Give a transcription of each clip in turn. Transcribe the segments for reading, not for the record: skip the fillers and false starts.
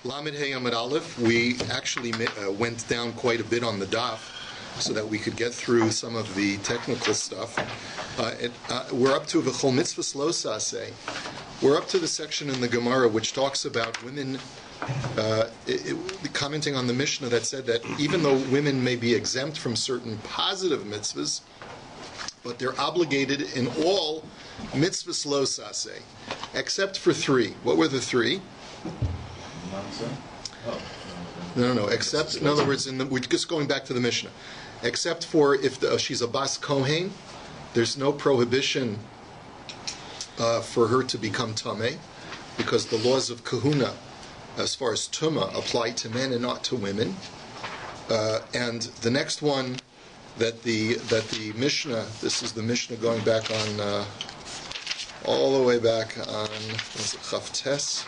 Lamed Hey Amud Aleph, we actually went down quite a bit on the DAF so that we could get through some of the technical stuff. We're up to V'chol Mitzvahs Lo Saseh. We're up to the section in the Gemara which talks about women, commenting on the Mishnah that said that even though women may be exempt from certain positive mitzvahs, but they're obligated in all mitzvahs lo saseh, except for three. What were the three? No. Except, in other words, we're just going back to the Mishnah. Except for if she's a bas kohen, there's no prohibition for her to become tameh, because the laws of kahuna, as far as tumah, apply to men and not to women. And the next one that the Mishnah, this is the Mishnah going back on all the way back on Chavtes,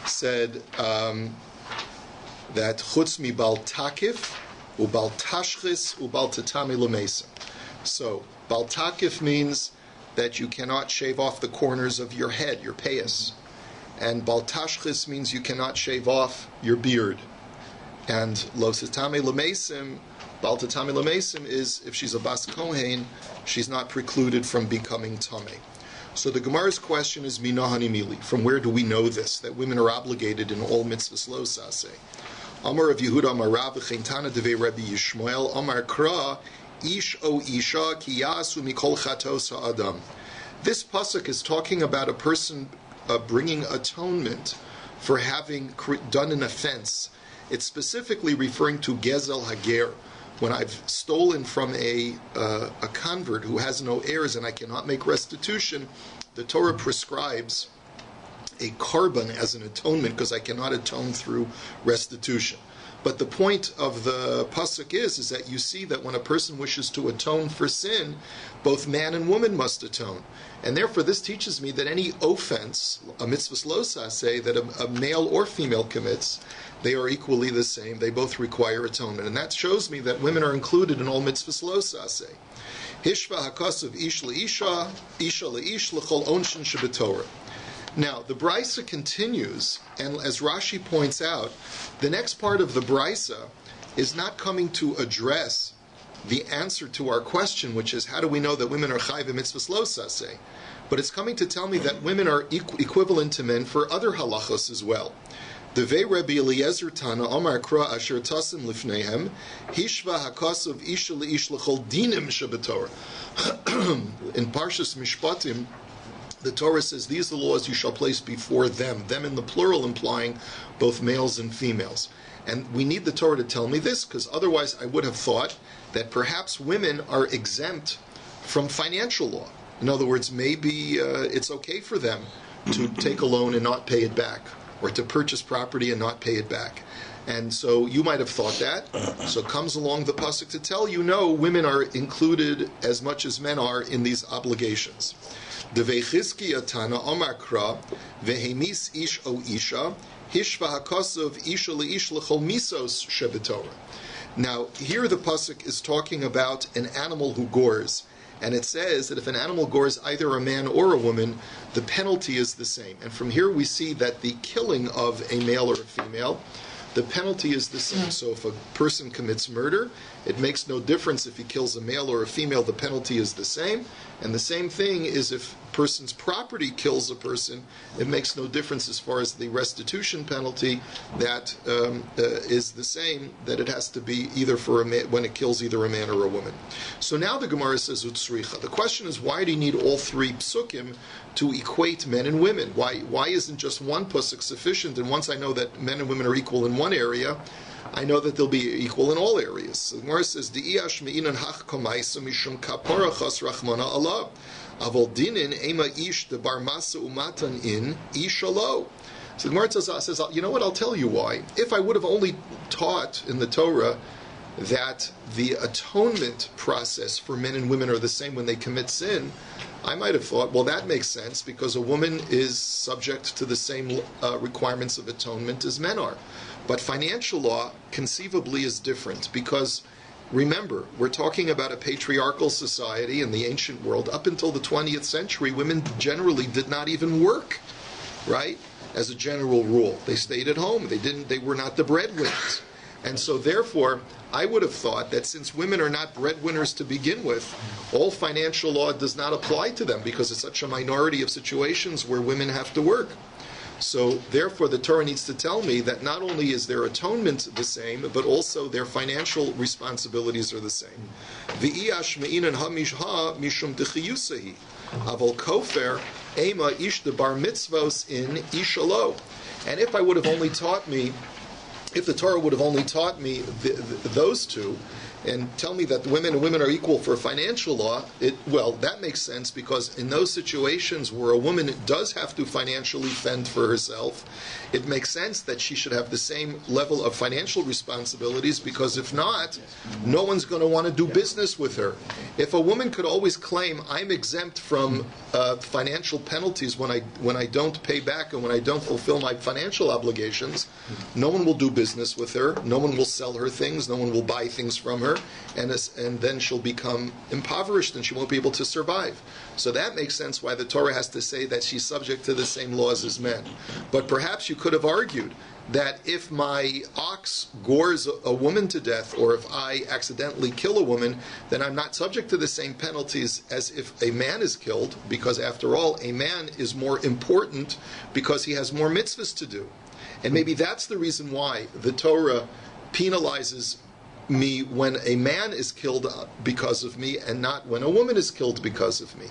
said that chutz mi bal takif ubal tashchis ubal tatami l'meisa. So bal takif means that you cannot shave off the corners of your head, your payas, and bal tashchis means you cannot shave off your beard. And lo tatami l'meisim, bal tatami l'meisim is if she's a bas kohen, she's not precluded from becoming tameh. So the Gemara's question is minahani mili. From where do we know this? That women are obligated in all mitzvahs lo saseh. Amar of Yehuda Amar Rav Chentana devei Rabbi Yishmael Amar Kra Ish o Isha ki yasu mikol chatos ha'adam. This pasuk is talking about a person bringing atonement for having done an offense. It's specifically referring to gezel hager. When I've stolen from a convert who has no heirs and I cannot make restitution, the Torah prescribes a korban as an atonement because I cannot atone through restitution. But the point of the pasuk is that you see that when a person wishes to atone for sin, both man and woman must atone. And therefore this teaches me that any offense, a mitzvahs lo saseh, that a male or female commits, they are equally the same. They both require atonement. And that shows me that women are included in all mitzvahs lo saseh. Hishva hakasav ish leisha, isha leish l'chol onshin shebetorah. Now, the Brisa continues, and as Rashi points out, the next part of the Brisa is not coming to address the answer to our question, which is how do we know that women are chayv mitzvahs lo saseh? But it's coming to tell me that women are equivalent to men for other halachos as well. Devei Rabbi Eliezer Tana Omar Kra Asher Tasim Lifneihem Hishva Hakasav Isha Leish L'chol Dinim Shebetorah. In Parshas Mishpatim, the Torah says these are the laws you shall place before them in the plural, implying both males and females. And we need the Torah to tell me this, because otherwise I would have thought that perhaps women are exempt from financial law. In other words, maybe it's okay for them to take a loan and not pay it back, or to purchase property and not pay it back. And so you might have thought that. So comes along the pasuk to tell you, no, women are included as much as men are in these obligations. Devei Chizkiya Tana Omar Kra Vehemis Ish o Isha Hishva Hakasav Isha Leish L'chol Misos Shebetorah. Now here the pasuk is talking about an animal who gores. And it says that if an animal gores either a man or a woman, the penalty is the same. And from here we see that the killing of a male or a female, the penalty is the same. So if a person commits murder, it makes no difference if he kills a male or a female, the penalty is the same. And the same thing is if a person's property kills a person, it makes no difference as far as the restitution penalty, that is the same, that it has to be either for a man, when it kills either a man or a woman. So now the Gemara says utzricha. The question is, why do you need all three psukim to equate men and women? Why isn't just one pasuk sufficient? And once I know that men and women are equal in one area, I know that they'll be equal in all areas. So the Gemara says, "Di'iash me'inan hach komaisa mishum kapara chas rachmana Allah, avol dinin ema ish de bar masa umatan in ish alo." So the Gemara says, you know what? I'll tell you why. If I would have only taught in the Torah that the atonement process for men and women are the same when they commit sin, I might have thought, well, that makes sense because a woman is subject to the same requirements of atonement as men are. But financial law conceivably is different because, remember, we're talking about a patriarchal society in the ancient world. Up until the 20th century, women generally did not even work, right? as a general rule. They stayed at home. They were not the breadwinners. And so therefore, I would have thought that since women are not breadwinners to begin with, all financial law does not apply to them because it's such a minority of situations where women have to work. So therefore, the Torah needs to tell me that not only is their atonement the same, but also their financial responsibilities are the same. V'iyash me'inan hamishha mishum dechiyusahi, aval kofer ema ish de bar mitzvos in ishalo. And if I would have only taught me, if the Torah would have only taught me those two, and tell me that women and women are equal for financial law, that makes sense, because in those situations where a woman does have to financially fend for herself, it makes sense that she should have the same level of financial responsibilities, because if not, no one's going to want to do business with her. If a woman could always claim, I'm exempt from financial penalties when I don't pay back and when I don't fulfill my financial obligations, no one will do business with her, no one will sell her things, no one will buy things from her, and then she'll become impoverished and she won't be able to survive. So that makes sense why the Torah has to say that she's subject to the same laws as men. But perhaps you could have argued that if my ox gores a woman to death, or if I accidentally kill a woman, then I'm not subject to the same penalties as if a man is killed, because after all, a man is more important because he has more mitzvahs to do. And maybe that's the reason why the Torah penalizes me when a man is killed because of me and not when a woman is killed because of me.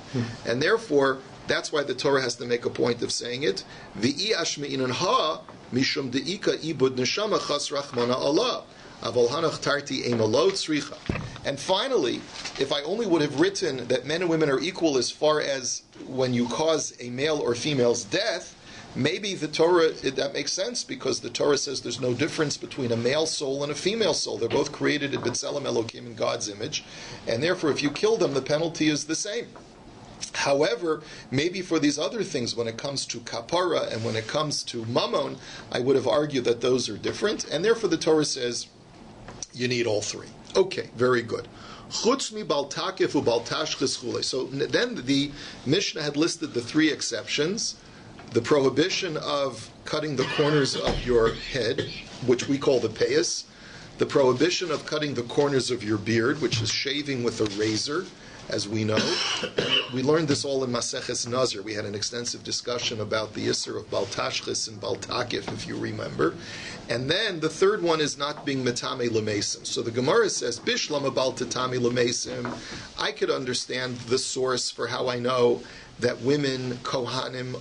And therefore, that's why the Torah has to make a point of saying it. V'iyash me'inan ha mishum de'ika ibud neshama chas rachmana Allah. Aval hanach tarti eimalo tzricha. And finally, if I only would have written that men and women are equal as far as when you cause a male or female's death, maybe the Torah, that makes sense, because the Torah says there's no difference between a male soul and a female soul. They're both created in B'Tselem Elokim, in God's image, and therefore if you kill them, the penalty is the same. However, maybe for these other things, when it comes to kapara and when it comes to mammon, I would have argued that those are different, and therefore the Torah says you need all three. Okay, very good. Chutz mi bal takif u bal tashchis chulei. So then the Mishnah had listed the three exceptions: the prohibition of cutting the corners of your head, which we call the payas; the prohibition of cutting the corners of your beard, which is shaving with a razor, as we know. And we learned this all in Maseches Nazir. We had an extensive discussion about the Isser of Bal Tashchis and Bal Takif, if you remember. And then the third one is not being Metame L'Mesim. So the Gemara says, Bishlama Bal Tatame L'Mesim. I could understand the source for how I know that women, Kohanim,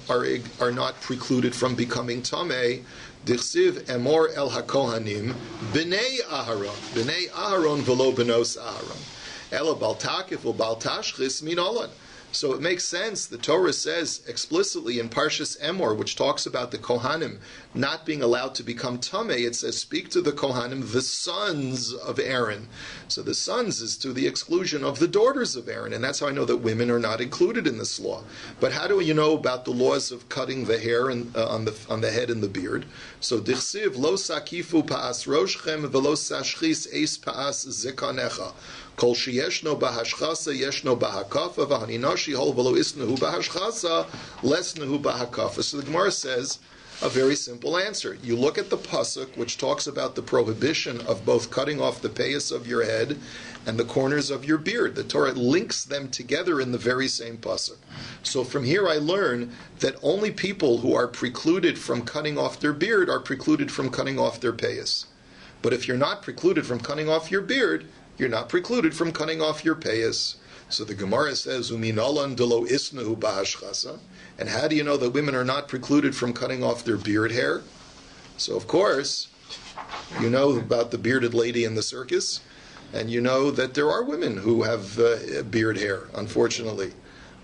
are not precluded from becoming Tameh. Dichsiv Emor El HaKohanim, B'nei Aharon v'lo B'nos Aharon. Ela bal takif u bal tashchis min olan. So it makes sense. The Torah says explicitly in Parshas Emor, which talks about the Kohanim not being allowed to become Tameh, it says, speak to the Kohanim, the sons of Aaron. So the sons is to the exclusion of the daughters of Aaron, and that's how I know that women are not included in this law. But how do you know about the laws of cutting the hair and, on the head and the beard? So dichsiv lo sakifu pa'as roshchem velo sashchis eis pa'as zikanecha. Kol sheyeshno bahashchasa yeshno bahakafa v'haninashi hol v'lo isnehu bahashchasa lesnehu bahakafa. So the Gemara says a very simple answer. You look at the pasuk, which talks about the prohibition of both cutting off the payas of your head and the corners of your beard. The Torah links them together in the very same pasuk. So from here I learn that only people who are precluded from cutting off their beard are precluded from cutting off their payas. But if you're not precluded from cutting off your beard, you're not precluded from cutting off your payas. So the Gemara says, Uminalan delo isnehu bahashchasa. And how do you know that women are not precluded from cutting off their beard hair? So of course, you know about the bearded lady in the circus, and you know that there are women who have beard hair, unfortunately.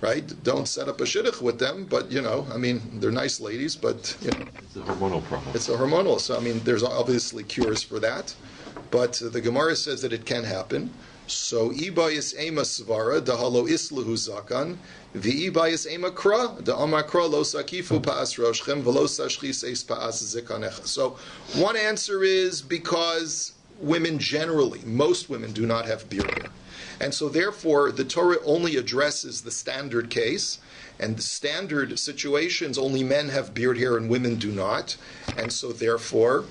Right? Don't set up a shidduch with them, but they're nice ladies, but it's a hormonal problem. It's a hormonal. So there's obviously cures for that. But the Gemara says that it can happen. So ibayis ema svara dahalo isluhu zakan v'ibayis ema kra da'amar kra lo sakifu pa'as roshchem v'lo sashchis eis pa'as zikanecha. So one answer is because women generally, most women do not have beard hair. And so therefore the Torah only addresses the standard case, And the standard situations, only men have beard hair and women do not. And so therefore,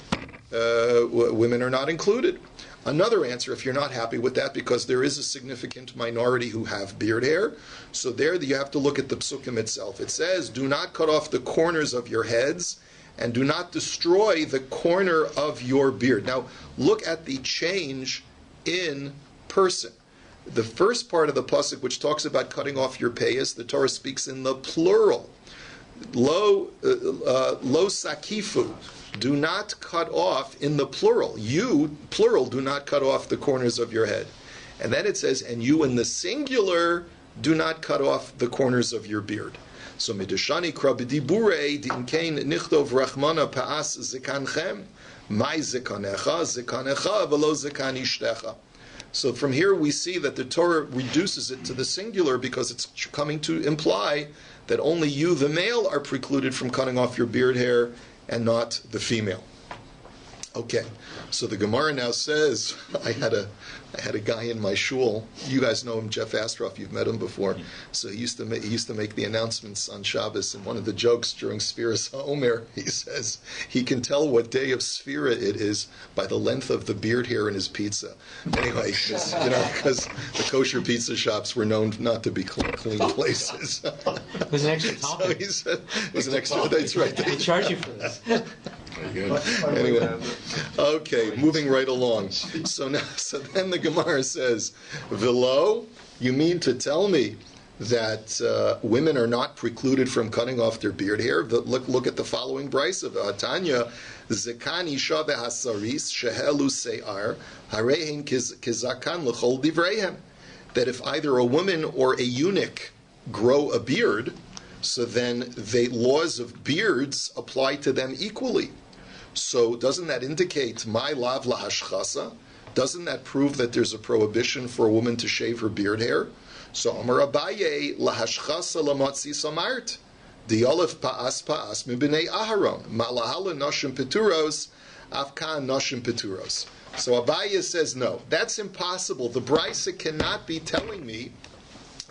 women are not included. Another answer, if you're not happy with that, because there is a significant minority who have beard hair, so there you have to look at the psukim itself. It says, do not cut off the corners of your heads, and do not destroy the corner of your beard. Now, look at the change in person. The first part of the pasuk, which talks about cutting off your payas, the Torah speaks in the plural. Lo sakifu. Do not cut off in the plural. You, plural, do not cut off the corners of your head. And then it says, and you in the singular, do not cut off the corners of your beard. So midashani krabidibure dinkein nichtov rachmana paas zikanchem mai zikanecha zikanecha velo zikanishdecha. So from here we see that the Torah reduces it to the singular because it's coming to imply that only you, the male, are precluded from cutting off your beard hair and not the female. Okay, so the Gemara now says, I had a guy in my shul. You guys know him, Jeff Astroff. You've met him before. So he used to make the announcements on Shabbos. And one of the jokes during Sfiras HaOmer, he says he can tell what day of Sfira it is by the length of the beard hair in his pizza. Anyway, because the kosher pizza shops were known not to be clean places. There's an extra topping. So he said, "There's an extra." That's right. They charge you for this. Anyway, okay, moving right along. So then the Gemara says, "Velo, you mean to tell me that women are not precluded from cutting off their beard hair?" Look at the following brisa of Tanya: "Zekani shave hasaris shehelu se'ar harehin kizakan l'chol divreihem." That if either a woman or a eunuch grow a beard, so then the laws of beards apply to them equally. So doesn't that indicate my lav lahashchasa? Doesn't that prove that there's a prohibition for a woman to shave her beard hair? So Amar Abaye lahashchasa lamotzi samart diolef paas mibnei Aharon malahala noshim peturos afkan noshim peturos. So Abaye says no, that's impossible. The brisa cannot be telling me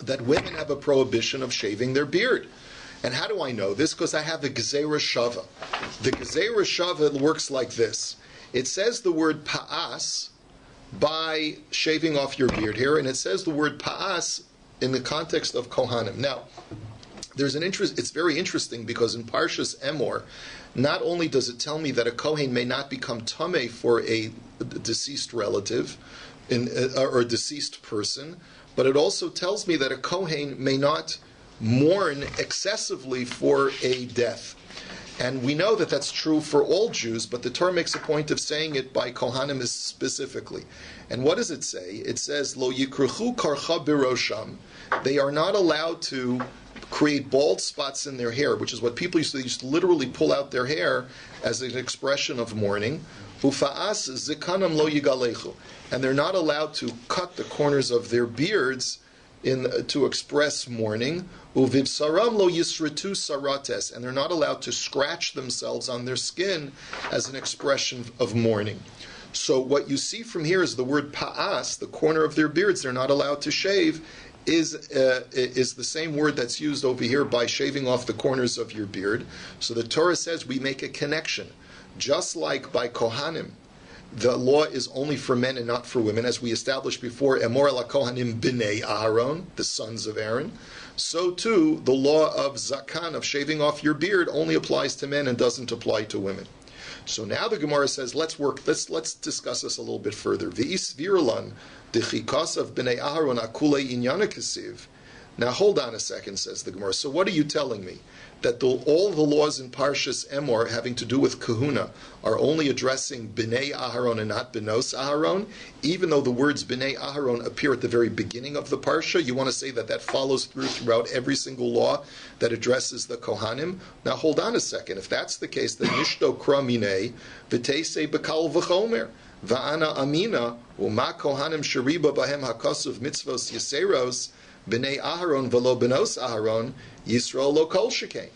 that women have a prohibition of shaving their beard. And how do I know this? Because I have the Gezerah Shava. The Gezerah Shava works like this. It says the word pa'as by shaving off your beard hair, and it says the word pa'as in the context of Kohanim. Now, it's very interesting because in Parshas Emor, not only does it tell me that a Kohen may not become tameh for a deceased relative or a deceased person, but it also tells me that a Kohen may not mourn excessively for a death. And we know that that's true for all Jews, but the Torah makes a point of saying it by Kohanim specifically. And what does it say? It says, Lo yikruchu karcha birosham. They are not allowed to create bald spots in their hair, which is what people used to literally pull out their hair as an expression of mourning. Ufa'as zikanam lo yigalechu. And they're not allowed to cut the corners of their beards to express mourning. Uvibsaram lo yisritu sarates, and they're not allowed to scratch themselves on their skin as an expression of mourning. So what you see from here is the word pa'as, the corner of their beards, they're not allowed to shave, is the same word that's used over here by shaving off the corners of your beard. So the Torah says we make a connection. Just like by Kohanim, the law is only for men and not for women, as we established before, Emor la Kohanim b'nei Aharon, the sons of Aaron. So too, the law of zakan, of shaving off your beard, only applies to men and doesn't apply to women. So now the Gemara says, let's discuss this a little bit further. V'is virlan dechikas of b'nei Aharon akule inyana kesiv. Now hold on a second, says the Gemara. So what are you telling me? That all the laws in Parshas Emor having to do with kahuna are only addressing B'nai Aharon and not B'nos Aharon, even though the words B'nai Aharon appear at the very beginning of the Parsha? You want to say that follows throughout every single law that addresses the Kohanim? Now hold on a second. If that's the case, then Nishto Kra Minei V'teisei B'kal V'chomer Va'ana Amina U'ma Kohanim Shariba Bahem HaKasuv Mitzvos Yeseros B'nai Aharon V'lo B'nos Aharon Yisrael lo kol shekain.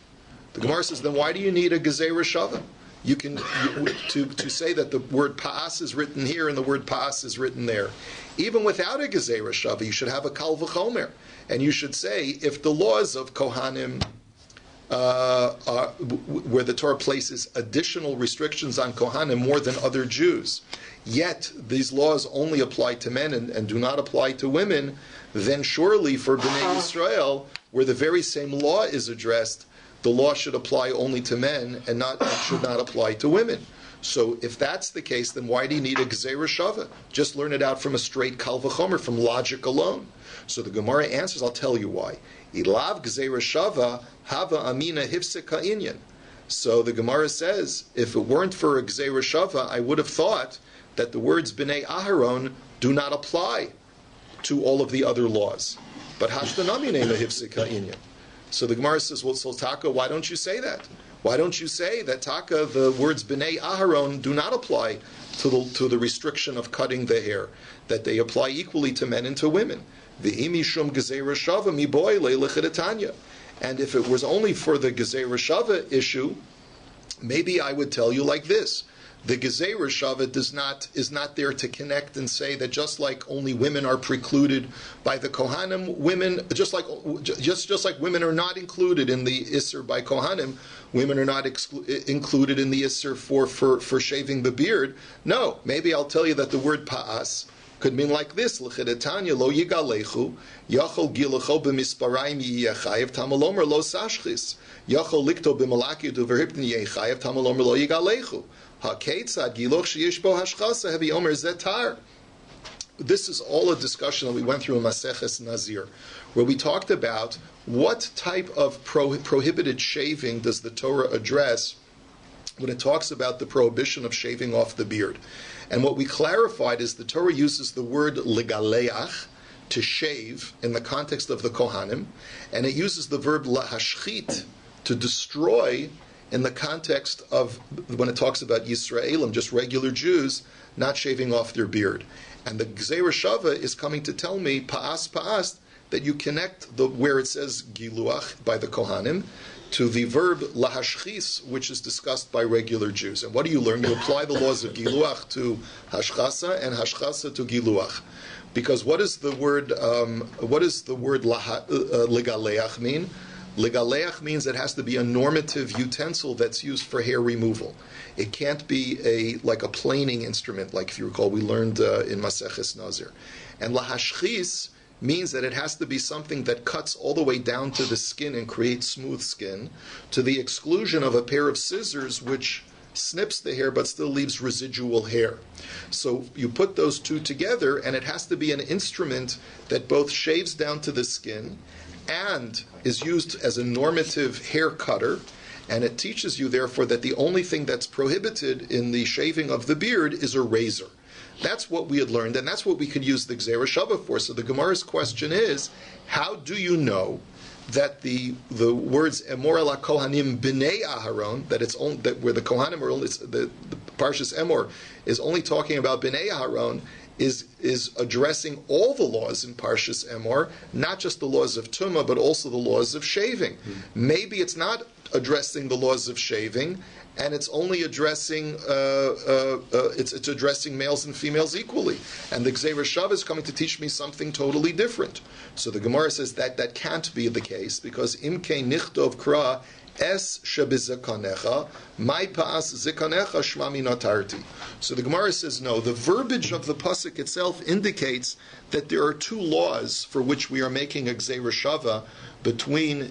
The Gemara says, then why do you need a Gezerah Shava? to say that the word pa'as is written here and the word pa'as is written there. Even without a gezerah shava, you should have a kal v'chomer. And you should say, if the laws of Kohanim, where the Torah places additional restrictions on Kohanim more than other Jews, yet these laws only apply to men and do not apply to women, then surely for Bnei Yisrael, where the very same law is addressed, the law should apply only to men and should not apply to women. So if that's the case, then why do you need a Gezerah Shava? Just learn it out from a straight Kal V'chomer, from logic alone. So the Gemara answers, I'll tell you why. Ilav Gezerah Shava Hava Amina Hifseka Inyan. So the Gemara says, if it weren't for a Gezerah Shava, I would have thought that the words Bnei Aharon do not apply to all of the other laws. But Hashtanami Nema Hifseka Inyan. So the Gemara says, well, so Taka, why don't you say that? Why don't you say that Taka, the words Bnei Aharon do not apply to the restriction of cutting the hair, that they apply equally to men and to women? V'imi shum gezerah shava mi boy le'lechetanya. And if it was only for the gezerah shava issue, maybe I would tell you like this. The gezerah shava is not there to connect and say that just like only women are precluded by the Kohanim, women just like women are not included in the Isser by Kohanim, women are not included in the Isser for shaving the beard. No, maybe I'll tell you that the word pa'as could mean like this: L'chedetanya lo yigalechu, yachol gilacho b'misparayim yiyachayev tamalomer lo sashchis, yachol likto b'malaki uverhiptin yiyachayev tamalomer lo yigalechu. Ha'ketzad giloch sheyish bo hashchasa hevi omer zetar. This is all a discussion that we went through in Maseches Nazir, where we talked about what type of prohibited shaving does the Torah address when it talks about the prohibition of shaving off the beard. And what we clarified is the Torah uses the word legaleach, to shave, in the context of the Kohanim, and it uses the verb lahashchit, to destroy, in the context of when it talks about Yisraelim, just regular Jews, not shaving off their beard. And the Gezerah Shava is coming to tell me, pa'as, that you connect where it says giluach by the Kohanim to the verb lahashchis, which is discussed by regular Jews. And what do you learn? You apply the laws of giluach to hashchasa and hashchasa to giluach. Because what does the word legaleach mean? Legaleach means it has to be a normative utensil that's used for hair removal. It can't be like a planing instrument, like if you recall we learned in Maseches Nazir. And lahashchis means that it has to be something that cuts all the way down to the skin and creates smooth skin, to the exclusion of a pair of scissors which snips the hair but still leaves residual hair. So you put those two together, and it has to be an instrument that both shaves down to the skin and is used as a normative hair cutter, and it teaches you therefore that the only thing that's prohibited in the shaving of the beard is a razor. That's what we had learned, and that's what we could use the Gezerah Shava for. So the Gemara's question is, how do you know that the words Emor ala Kohanim b'nei Aharon, that it's only that where the Kohanim are only the Parshas Emor is only talking about b'nei Aharon, is addressing all the laws in Parshas Emor, not just the laws of Tumah, but also the laws of shaving. Maybe it's not addressing the laws of shaving, and it's only addressing it's addressing males and females equally. And the Gezerah Shava is coming to teach me something totally different. So the Gemara says that can't be the case, because imkei nichtov kra es shebizakanecha, my paas zikanecha shmami natarti. So the Gemara says no. The verbiage of the pasuk itself indicates that there are two laws for which we are making a Gezerah Shava between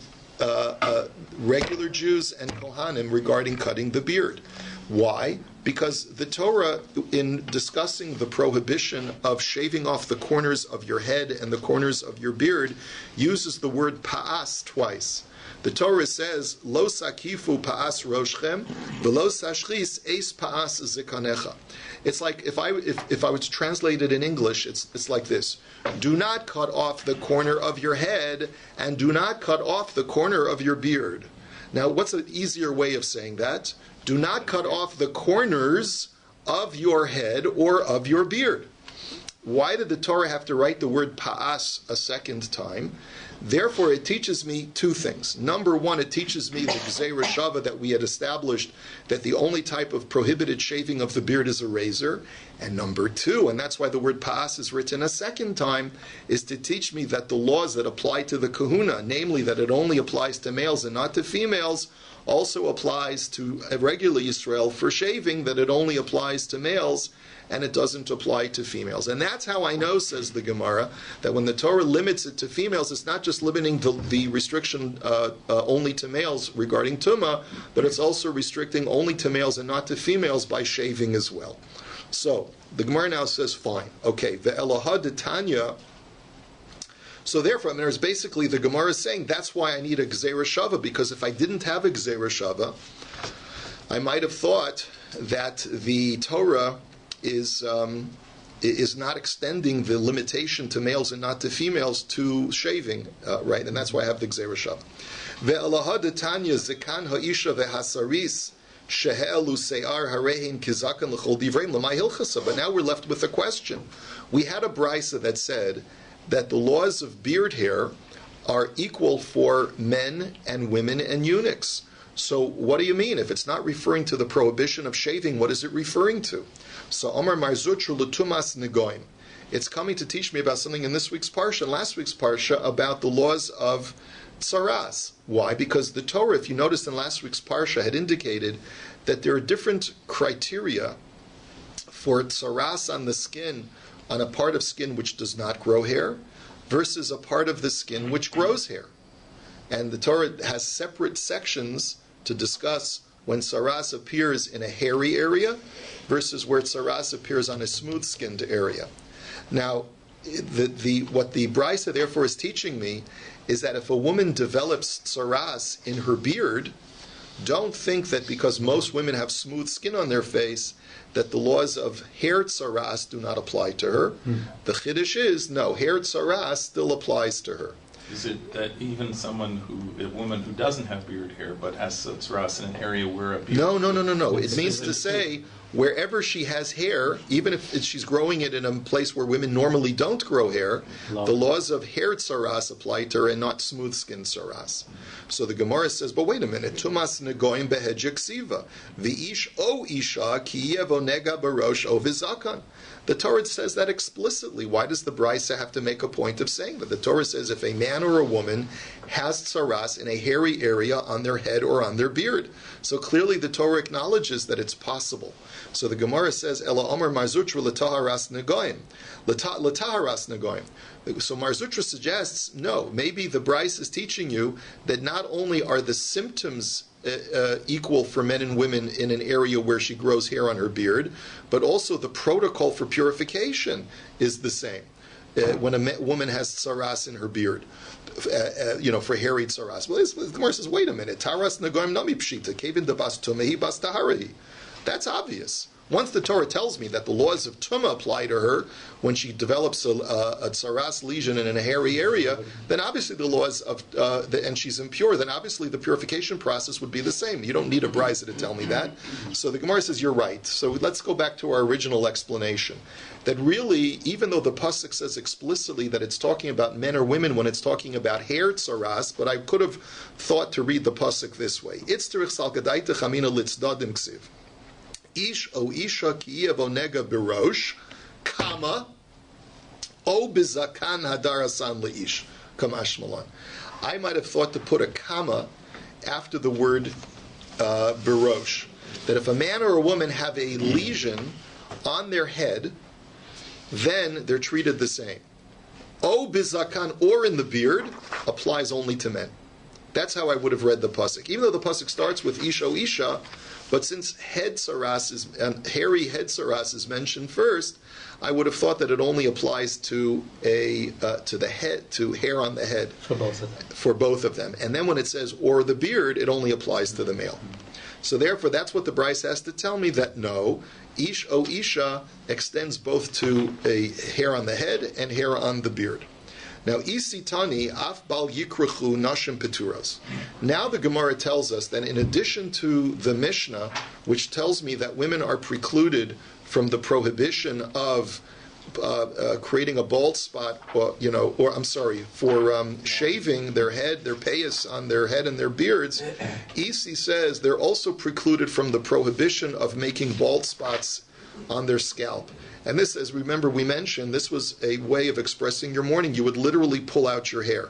regular Jews and Kohanim regarding cutting the beard. Why? Because the Torah, in discussing the prohibition of shaving off the corners of your head and the corners of your beard, uses the word pa'as twice. The Torah says, Lo sakifu pa'as roshchem, v'lo sashchis eis pa'as zikanecha. It's like, if I were to translate it in English, it's like this: do not cut off the corner of your head, and do not cut off the corner of your beard. Now, what's an easier way of saying that? Do not cut off the corners of your head or of your beard. Why did the Torah have to write the word pa'as a second time? Therefore, it teaches me two things. Number one, it teaches me the Gzeira Shava that we had established, that the only type of prohibited shaving of the beard is a razor. And number two, and that's why the word Pa'as is written a second time, is to teach me that the laws that apply to the kahuna, namely that it only applies to males and not to females, also applies to a regular Yisrael for shaving, that it only applies to males and it doesn't apply to females. And that's how I know, says the Gemara, that when the Torah limits it to females, it's not just limiting the restriction only to males regarding Tumah, but it's also restricting only to males and not to females by shaving as well. So, the Gemara now says, fine, okay, ve'elaha detanya. So therefore, there's basically the Gemara is saying, that's why I need a Gzeira Shava, because if I didn't have a Gzeira Shava, I might have thought that the Torah is not extending the limitation to males and not to females to shaving, right? And that's why I have the Gzeira Shava. Ve'elaha detanya zekan ha'isha ve'hasaris shehe'elu se'ar harehin kizakan l'chol divreim l'may hilchasa. But now we're left with a question. We had a brisa that said that the laws of beard hair are equal for men and women and eunuchs. So what do you mean? If it's not referring to the prohibition of shaving, what is it referring to? So Omar Marzutru Lutumas Negoim. It's coming to teach me about something in this week's parsha and last week's parsha about the laws of tsaras. Why? Because the Torah, if you noticed in last week's parsha, had indicated that there are different criteria for tsaras on the skin, on a part of skin which does not grow hair, versus a part of the skin which grows hair. And the Torah has separate sections to discuss when tsaras appears in a hairy area versus where tsaras appears on a smooth-skinned area. Now, what the brisa therefore is teaching me is that if a woman develops tsaras in her beard, don't think that because most women have smooth skin on their face that the laws of hair tsaras do not apply to her. The chiddush is, no, hair tsaras still applies to her. Is it that even a woman who doesn't have beard hair but has tsaras in an area where a beard... No. It means to say, wherever she has hair, even if she's growing it in a place where women normally don't grow hair, the laws of hair tsaras apply to her and not smooth-skinned tsaras. So the Gemara says, but wait a minute, tumas negoim behedjek siva, v'ish o isha ki yevo nega barosh o vizakan. The Torah says that explicitly. Why does the Brisa have to make a point of saying that? The Torah says if a man or a woman has tsaras in a hairy area on their head or on their beard. So clearly the Torah acknowledges that it's possible. So the Gemara says, Ela Omer Marzutra l'taharas negoim. L'taharas negoim. So Marzutra suggests, no, maybe the Brisa is teaching you that not only are the symptoms equal for men and women in an area where she grows hair on her beard, but also the protocol for purification is the same. When a woman has tsaras in her beard, for hairy tsaras. Well, the Gemara says, wait a minute, taras negoim nami pshita, kevin debas tumehi bas tahari. That's obvious. Once the Torah tells me that the laws of Tumah apply to her when she develops a tsaras lesion in a hairy area, then obviously the laws of, and she's impure, then obviously the purification process would be the same. You don't need a brisa to tell me that. So the Gemara says, you're right. So let's go back to our original explanation. That really, even though the pasuk says explicitly that it's talking about men or women when it's talking about hair tsaras, but I could have thought to read the pasuk this way. It's terichsal gadaita chamina litzdadim ksiv. Ish o isha ki nega birosh, kama o bizakan hadarasan leish, kamash malan. I might have thought to put a comma after the word birosh. That if a man or a woman have a lesion on their head, then they're treated the same. O bizakan, or in the beard, applies only to men. That's how I would have read the pasuk. Even though the pasuk starts with ish o isha, but since hairy head tsaras is mentioned first, I would have thought that it only applies to the head, to hair on the head, for both of them. And then when it says or the beard, it only applies to the male. So therefore, that's what the Bryce has to tell me, that no, ish o isha extends both to a hair on the head and hair on the beard. Now, isitani af bal yikrachu nashim peturas. Now the Gemara tells us that in addition to the Mishnah, which tells me that women are precluded from the prohibition of creating a bald spot, for shaving their head, their payas on their head and their beards, Isi says they're also precluded from the prohibition of making bald spots on their scalp. And this, as remember we mentioned, this was a way of expressing your mourning. You would literally pull out your hair.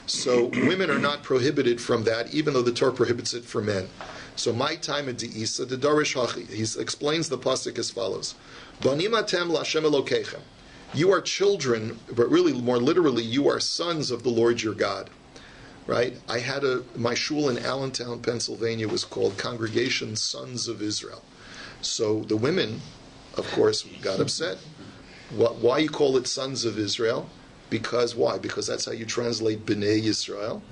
So women are not prohibited from that, even though the Torah prohibits it for men. So my time at De'isa, the Darish Hachi, he explains the pasuk as follows: Banim atem l'Hashem Elokechem. You are children, but really more literally, you are sons of the Lord your God. Right? I had my shul in Allentown, Pennsylvania, was called Congregation Sons of Israel. So the women, of course, got upset. Why you call it Sons of Israel? Because why? Because that's how you translate B'nai Yisrael.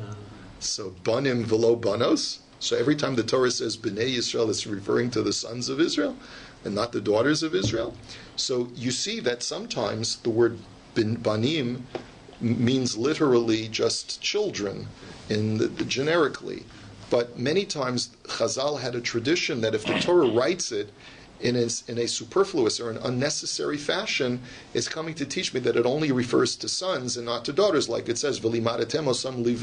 So Banim v'lo Banos. So every time the Torah says B'nai Yisrael, it's referring to the sons of Israel and not the daughters of Israel. So you see that sometimes the word Banim means literally just children generically. But many times Chazal had a tradition that if the Torah writes it in a superfluous or an unnecessary fashion, it's coming to teach me that it only refers to sons and not to daughters, like it says, "V'limadetem osam liv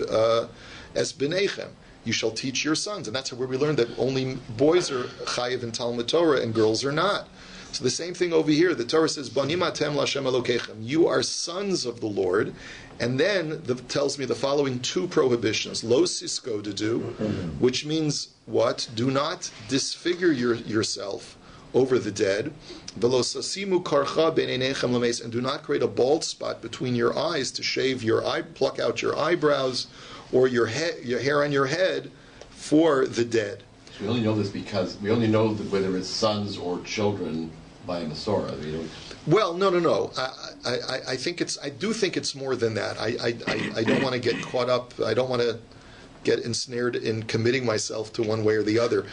es b'neichem." You shall teach your sons, and that's where we learned that only boys are chayiv in Talmud Torah and girls are not. So the same thing over here. The Torah says, "Banim atem l'Hashem Elokechem." You are sons of the Lord, and then tells me the following two prohibitions: Lo sisko to do, which means what? Do not disfigure yourself over the dead. V'lo sasimu karcha b'neinechem lameis, and do not create a bald spot between your eyes to shave your pluck out your eyebrows or your hair on your head for the dead. So we only know this because we only know whether it's sons or children by a Masorah. Well, no. I do think it's more than that. I don't want to get caught up. I don't want to get ensnared in committing myself to one way or the other,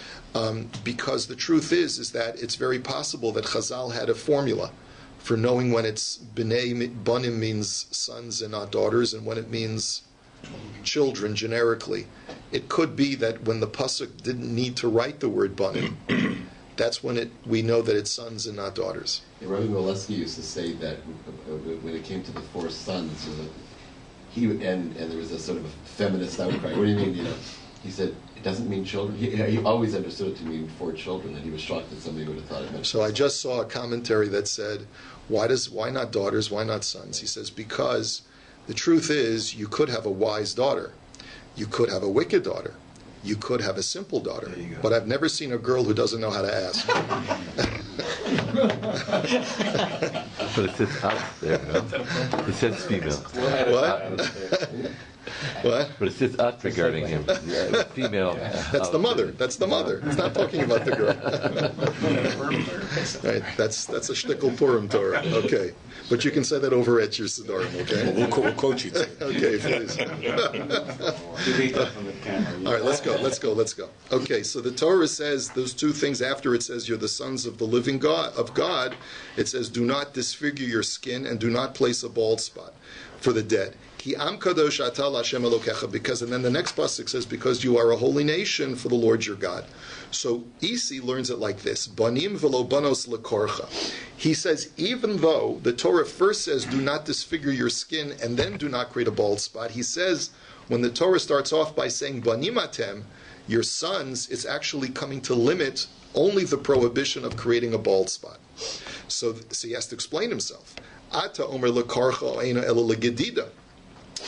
because the truth is that it's very possible that Chazal had a formula for knowing when it's Banim means sons and not daughters, and when it means children generically. It could be that when the pasuk didn't need to write the word Banim, that's when we know that it's sons and not daughters. Rabbi Molesky used to say that when it came to the four sons, and there was a sort of a feminist outcry. What do you mean? He said it doesn't mean children. He always understood it to mean four children, and he was shocked that somebody would have thought it meant. So I just saw a commentary that said, why not daughters? Why not sons? He says because the truth is you could have a wise daughter, you could have a wicked daughter, you could have a simple daughter, but I've never seen a girl who doesn't know how to ask. But it says us there, no? It says female. What? What? But it says us regarding him. Female. That's the mother. That's the mother. It's not talking about the girl. Right? That's a shtickle Purim Torah. Okay. But you can say that over at your Sidorim, okay? We'll coach you. Okay, please. All right, let's go. Okay, so the Torah says those two things after it says you're the sons of the living God, it says do not disfigure your skin and do not place a bald spot for the dead. Ki am kadosh atal Hashem Elokecha, because, and then the next pasuk says, because you are a holy nation for the Lord your God. So Isi learns it like this: Banim v'lo banos lekorcha. He says, even though the Torah first says, do not disfigure your skin, and then do not create a bald spot, he says, when the Torah starts off by saying, Banim atem, your sons, it's actually coming to limit only the prohibition of creating a bald spot. So he has to explain himself. Ata omer lekorcha eina ela legedida.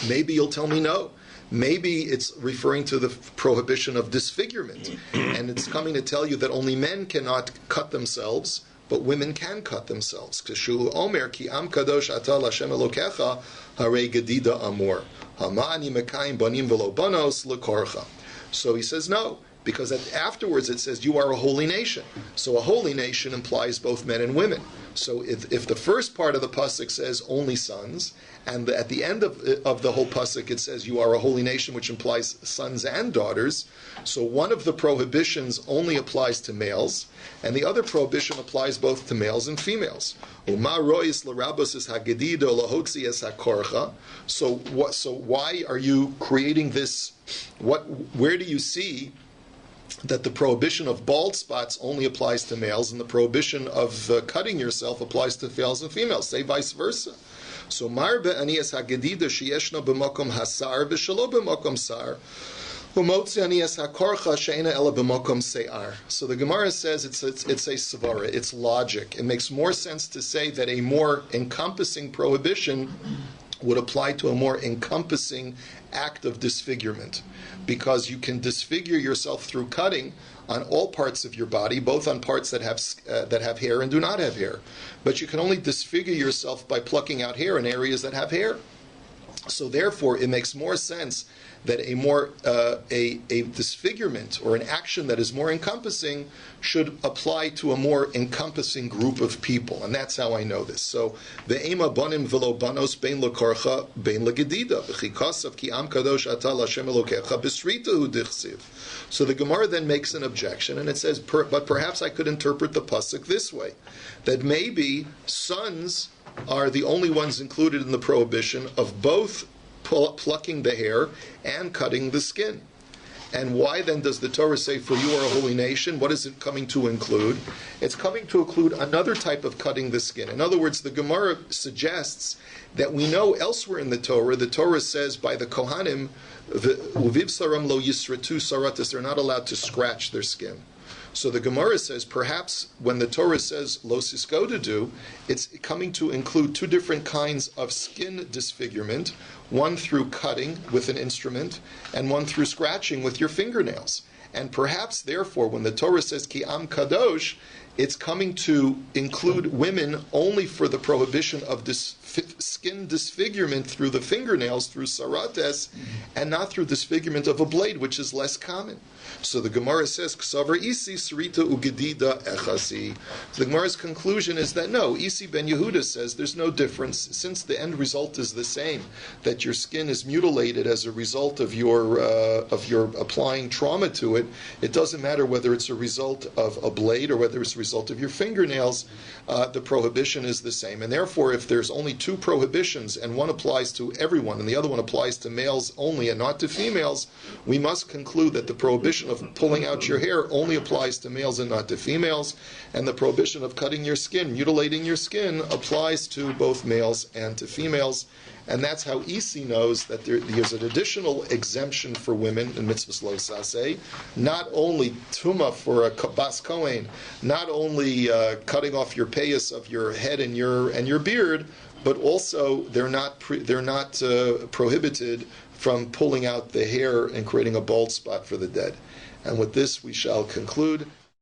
Maybe you'll tell me no. Maybe it's referring to the prohibition of disfigurement, and it's coming to tell you that only men cannot cut themselves, but women can cut themselves. Kashu omer ki am kadosh atal Hashem Elokecha harei gedida amor hamani mekayim banim v'lo banos lekorcha. So he says no, because afterwards it says you are a holy nation. So a holy nation implies both men and women. So if the first part of the pasuk says only sons, and at the end of the whole pasuk it says you are a holy nation, which implies sons and daughters, so one of the prohibitions only applies to males, and the other prohibition applies both to males and females. So why are you creating this? Where do you see that the prohibition of bald spots only applies to males, and the prohibition of cutting yourself applies to males and females. Say vice versa. So marbe anias hagedida sheyeshna b'makom hasar v'shelo b'makom sar. So the Gemara says it's a svara, it's logic. It makes more sense to say that a more encompassing prohibition would apply to a more encompassing act of disfigurement, because you can disfigure yourself through cutting on all parts of your body, both on parts that have hair and do not have hair. But you can only disfigure yourself by plucking out hair in areas that have hair. So therefore, it makes more sense that a disfigurement or an action that is more encompassing should apply to a more encompassing group of people, and that's how I know this. So the ema banim velo banos bein lekorcha bein legedida v'chikasav ki am kadosh atal Hashem elokecha b'sritahu dichsiv. So the Gemara then makes an objection, and it says, but perhaps I could interpret the pasuk this way, that maybe sons are the only ones included in the prohibition of both plucking the hair and cutting the skin. And why then does the Torah say, for you are a holy nation? What is it coming to include? It's coming to include another type of cutting the skin. In other words, the Gemara suggests that we know elsewhere in the Torah says by the Kohanim, uviv saram lo yisratu saratis, they're not allowed to scratch their skin. So the Gemara says, perhaps when the Torah says lo siskodedu, it's coming to include two different kinds of skin disfigurement, one through cutting with an instrument, and one through scratching with your fingernails. And perhaps, therefore, when the Torah says ki am kadosh, it's coming to include women only for the prohibition of skin disfigurement through the fingernails, through sarates, and not through disfigurement of a blade, which is less common. So the Gemara says, Ksavar isi sarita ugedida echasi. So the Gemara's conclusion is that no, Isi ben Yehuda says there's no difference, since the end result is the same, that your skin is mutilated as a result of your applying trauma to it. It doesn't matter whether it's a result of a blade or whether it's a result of your fingernails. The prohibition is the same, and therefore, if there's only two prohibitions and one applies to everyone and the other one applies to males only and not to females, we must conclude that the prohibition of pulling out your hair only applies to males and not to females, and the prohibition of cutting your skin, mutilating your skin, applies to both males and to females. And that's how Isi knows that there's an additional exemption for women in mitzvahs lo saseh, not only tuma for a bas kohen, not only cutting off your payas of your head and your beard, but also they're not prohibited from pulling out the hair and creating a bald spot for the dead. And with this we shall conclude.